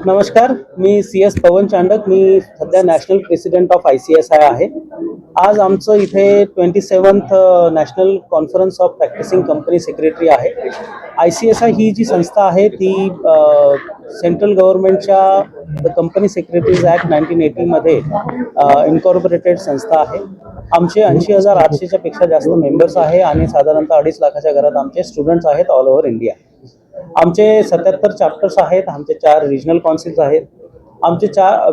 नमस्कार, मी CS पवन चांडक. मी सध्या national president of ICSI आहे. आज आमचं इथे 27th national conference of practising company secretary आहे. ICSI ही जी संस्था आहे ती सेंट्रल गव्हर्नमेंटच्या द कंपनी सेक्रेटरीज ॲक्ट 1980 मध्ये इन्कॉर्पोरेटेड संस्था आहे. आमचे 80,800च्या पेक्षा जास्त मेंबर्स आहे आणि साधारणतः 2.5 लाखाच्या घरात आमचे स्टुडंट्स आहेत ऑल ओव्हर इंडिया. आमचे 77 चॅप्टर्स आहेत. आमचे 4 रिजनल काउन्सिल्स आहेत. आमचे 4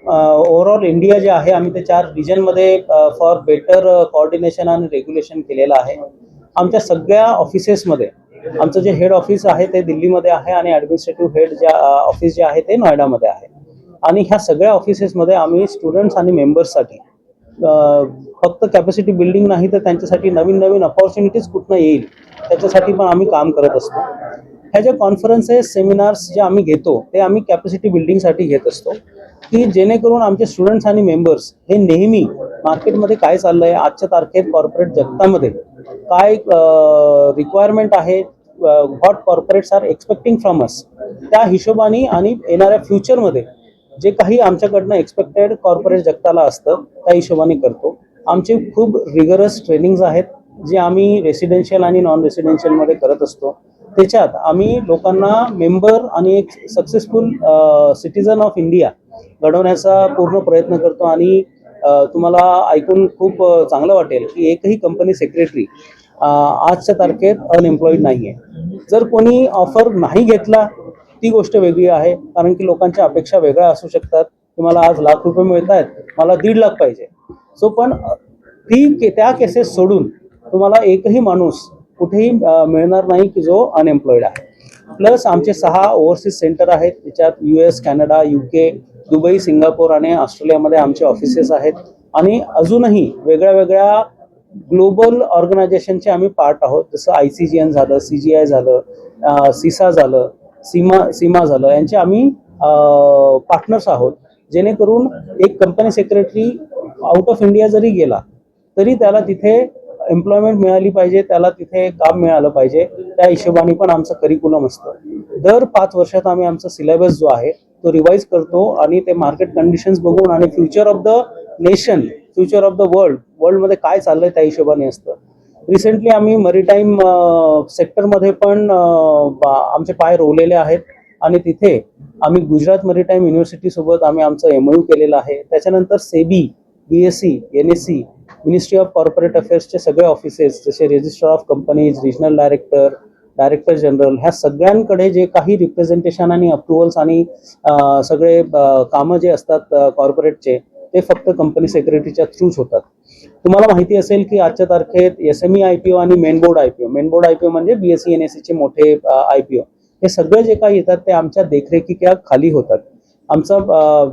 ओव्हरऑल इंडिया जे आहे आम्ही ते 4 रिजनमध्ये फॉर बेटर कोऑर्डिनेशन आणि रेग्युलेशन केलेलं आहे. आमच्या सगळ्या ऑफिसेसमध्ये आमचं जे हेड ऑफिस आहे ते दिल्लीमध्ये आहे आणि ॲडमिनिस्ट्रेटिव्ह हेड जे ऑफिस जे आहे ते नोएडामध्ये आहे. आणि ह्या सगळ्या ऑफिसेसमध्ये आम्ही स्टुडंट्स आणि मेंबर्ससाठी फक्त कॅपॅसिटी बिल्डिंग नाही तर त्यांच्यासाठी नवीन नवीन अपॉर्च्युनिटीज कुठनं येईल त्याच्यासाठी पण आम्ही काम करत असतो. ह्या ज्या कॉन्फरन्सेस सेमिनार्स जे आम्ही घेतो ते आम्ही कॅपॅसिटी बिल्डिंगसाठी घेत असतो की जेणेकरून आमचे स्टुडंट्स आणि मेंबर्स हे नेहमी मार्केटमध्ये काय चाललं आहे, आजच्या तारखेत कॉर्पोरेट जगतामध्ये काय रिक्वायरमेंट आहे, what corporates are expecting from us, त्या हिशोबाने आणि येणाऱ्या फ्युचरमध्ये जे काही आमच्याकडनं एक्सपेक्टेड कॉर्पोरेट जगताला असतं त्या हिशोबाने करतो. आमचे खूप रिगरस ट्रेनिंग्ज आहेत जे आम्ही रेसिडेन्शियल आणि नॉन रेसिडेन्शियलमध्ये करत असतो. त्याच्यात आम्ही लोकांना मेंबर आणि एक सक्सेसफुल सिटीजन ऑफ इंडिया घडवण्याचा पूर्ण प्रयत्न करतो. आणि तुम्हाला ऐकून खूप चांगलं वाटेल की एकही कंपनी सेक्रेटरी आजच्या तारखेत अनएम्प्लॉईड नाही आहे. जर कोणी ऑफर नाही घेतला ती गोष्ट वेगळी आहे, कारण की लोकांच्या अपेक्षा वेगळ्या असू शकतात की मला आज ₹1,00,000 मिळत आहेत, मला 1.5 लाख पाहिजे. सो पण त्या केसेस सोडून तुम्हाला एकही माणूस कुठेही मिळणार नाही की जो अनएम्प्लॉईड आहे. प्लस आमचे 6 ओव्हरसीज सेंटर आहेत. त्याच्यात US, Canada, UK, Dubai, Singapore आणि ऑस्ट्रेलियामध्ये आमचे ऑफिसेस आहेत. आणि अजूनही वेगळ्या वेगळ्या ग्लोबल ऑर्गनायझेशनचे आम्ही पार्ट आहोत. जसं ICGN झालं, CGI झालं, CISA झालं, सीमा झालं, यांचे आम्ही पार्टनर्स आहोत. जेणेकरून एक company secretary out of India जरी गेला तरी त्याला तिथे एम्प्लॉयमेंट मिळाली पाहिजे, त्याला तिथे काम मिळालं पाहिजे. त्या हिशोबाने पण आमचं करिक्युलम असतं. दर 5 वर्षात आम्ही आमचा सिलेबस जो आहे तो रिवाईज करतो आणि ते मार्केट कंडिशन्स बघून आणि future of the nation, future of the वर्ल्डमध्ये काय चाललंय त्या हिशोबाने असतं. रिसेंटली आम्ही मरीटाईम सेक्टरमध्ये पण आमचे पाय रोवलेले आहेत आणि तिथे आम्ही गुजरात मरीटाईम युनिव्हर्सिटीसोबत आम्ही आमचं MOU केलेलं आहे. त्याच्यानंतर SEBI, BSE, NSE, ministry of corporate अफेअर्सचे सगळे ऑफिसेस जसे registrar of companies, regional director general, ह्या सगळ्यांकडे जे काही रिप्रेझेंटेशन आणि अप्रुव्हल्स आणि सगळे कामं जे असतात कॉर्पोरेटचे ते फक्त कंपनी सेक्रेटरीच्या थ्रूच होतात. तुम्हाला माहिती असेल की आजच्या तारखेत SME IPO आणि मेन बोर्ड IPO म्हणजे BSE NSEचे मोठे IPO, हे सगळे जे काही येतात ते आमच्या देखरेखीच्या खाली होतात. आमचा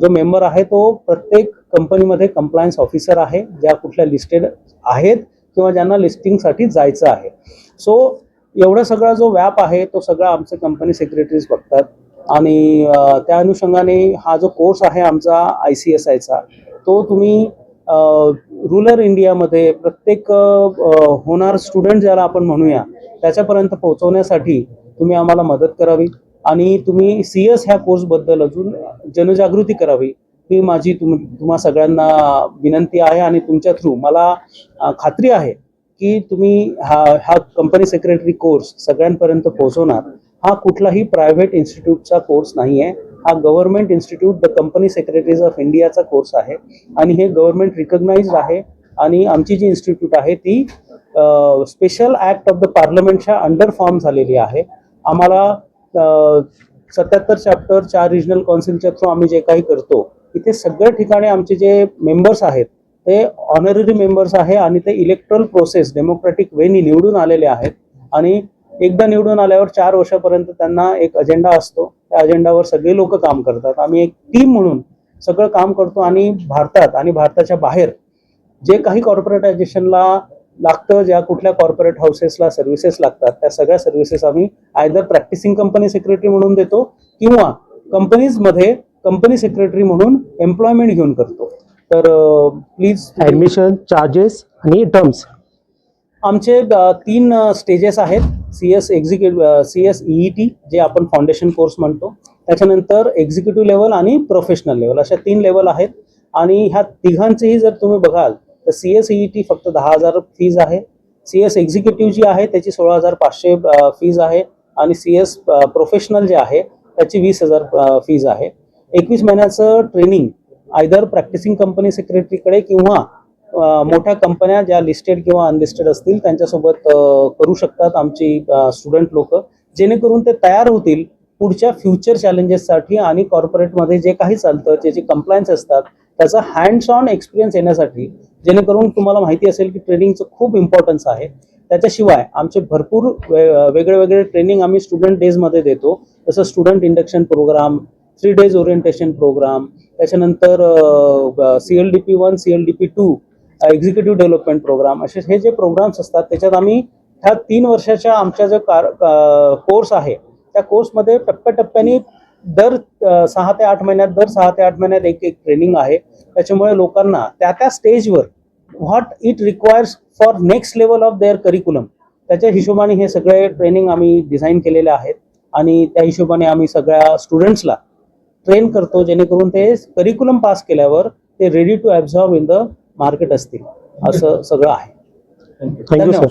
जो मेंबर आहे तो प्रत्येक कंपनीमध्ये कंप्लायन्स ऑफिसर आहे, ज्या कुठल्या लिस्टेड आहेत किंवा ज्यांना लिस्टिंगसाठी जायचं आहे. सो एवढा सगळा जो व्याप आहे तो सगळा आमचे कंपनी सेक्रेटरीज बघतात. आणि त्या अनुषंगाने हा जो कोर्स आहे आमचा ICSIचा तो तुम्ही रुरल इंडियामध्ये प्रत्येक होणार स्टुडंट ज्याला आपण म्हणूया त्याच्यापर्यंत पोहोचवण्यासाठी तुम्ही आम्हाला मदत करावी आणि तुम्ही CS ह्या कोर्सबद्दल अजून जनजागृती करावी ही माझी तुम्हा सगळ्यांना विनंती आहे. आणि तुमच्या थ्रू मला खात्री आहे की तुम्ही हा कंपनी सेक्रेटरी कोर्स सगळ्यांपर्यंत पोहोचवणार. हा कुठलाही प्रायव्हेट इन्स्टिट्यूटचा कोर्स नाही आहे, हा government institute the company secretaries of इंडियाचा कोर्स आहे आणि हे गव्हर्नमेंट रिकग्नाइज्ड आहे. आणि आमची जी इन्स्टिट्यूट आहे ती स्पेशल ॲक्ट ऑफ द पार्लमेंटच्या अंडर फॉर्म झालेली आहे. आम्हाला 77 चॅप्टर 4 रिजनल काउन्सिलच्या थ्रू आम्ही जे काही करतो इथे सगळ्या ठिकाणी आमचे जे मेंबर्स आहेत ते ऑनररी मेंबर्स आहे आणि ते इलेक्ट्रल प्रोसेस डेमोक्रॅटिक वेनी निवडून आलेले आहेत. आणि एकदा निवडून आल्यावर 4 वर्षापर्यंत त्यांना एक अजेंडा असतो, त्या अजेंडावर सगळे लोक काम करतात. आम्ही एक टीम म्हणून सगळं काम करतो आणि भारतात आणि भारताच्या बाहेर जे काही कॉर्पोरेटायझेशनला लागतं, ज्या कुठल्या कॉर्पोरेट हाऊसेसला सर्व्हिसेस लागतात त्या सगळ्या सर्व्हिसेस आम्ही आयदर प्रॅक्टिसिंग कंपनी सेक्रेटरी म्हणून देतो किंवा कंपनीजमध्ये कंपनी सेक्रेटरी म्हणून एम्प्लॉयमेंट घेऊन करतो. तर प्लीज ॲडमिशन चार्जेस आणि टर्म्स आमचे 3 स्टेजेस आहेत. CS EET जे आपण फाउंडेशन कोर्स म्हणतो, त्याच्यानंतर एक्झिक्युटिव्ह लेवल आणि प्रोफेशनल लेवल अशा 3 लेवल आहेत. आणि ह्या तिघांचेही जर तुम्ही बघाल तर CS EET फक्त 10,000 फीज आहे, CS एक्झिक्युटिव्ह जी आहे त्याची 16,500 फीज आहे आणि CS प्रोफेशनल जे आहे त्याची 20,000 फीज आहे. 21 महिन्याचं ट्रेनिंग आयदर प्रॅक्टिसिंग कंपनी सेक्रेटरीकडे किंवा मोठ्या कंपन्या ज्या लिस्टेड किंवा अनलिस्टेड असतील त्यांच्यासोबत करू शकतात आमची स्टुडंट लोक, जेणेकरून ते तयार होतील पुढच्या फ्युचर चॅलेंजेससाठी आणि कॉर्पोरेटमध्ये जे काही चालतं जे जे कंप्लायन्स असतात त्याचा हँड्स ऑन एक्सपिरियन्स येण्यासाठी, जेणेकरून तुम्हाला माहिती असेल की ट्रेनिंगचं खूप इम्पॉर्टन्स आहे. त्याच्याशिवाय आमचे भरपूर वेगळे वेगळे ट्रेनिंग आम्ही स्टुडंट डेजमध्ये देतो, जसं student induction programme, 3 days orientation programme, त्याच्यानंतर CLDP 1 CLDP 2 executive development programme, असे हे जे प्रोग्राम्स असतात त्याच्यात आम्ही ह्या 3 वर्षाच्या आमच्या जो कोर्स आहे त्या कोर्समध्ये टप्प्याटप्प्याने दर 6 ते 8 महिन्यात एक एक ट्रेनिंग आहे. त्याच्यामुळे लोकांना त्या त्या स्टेजवर what it requires for next level of their curriculum त्याच्या हिशोबाने हे सगळे ट्रेनिंग आम्ही डिझाईन केलेले आहेत आणि त्या हिशोबाने आम्ही सगळ्या स्टुडंट्सला ट्रेन करतो, जेणेकरून ते करिक्युलम पास केल्यावर ते ready to absorb in the market असतील. असं सगळं आहे. Thank you sir.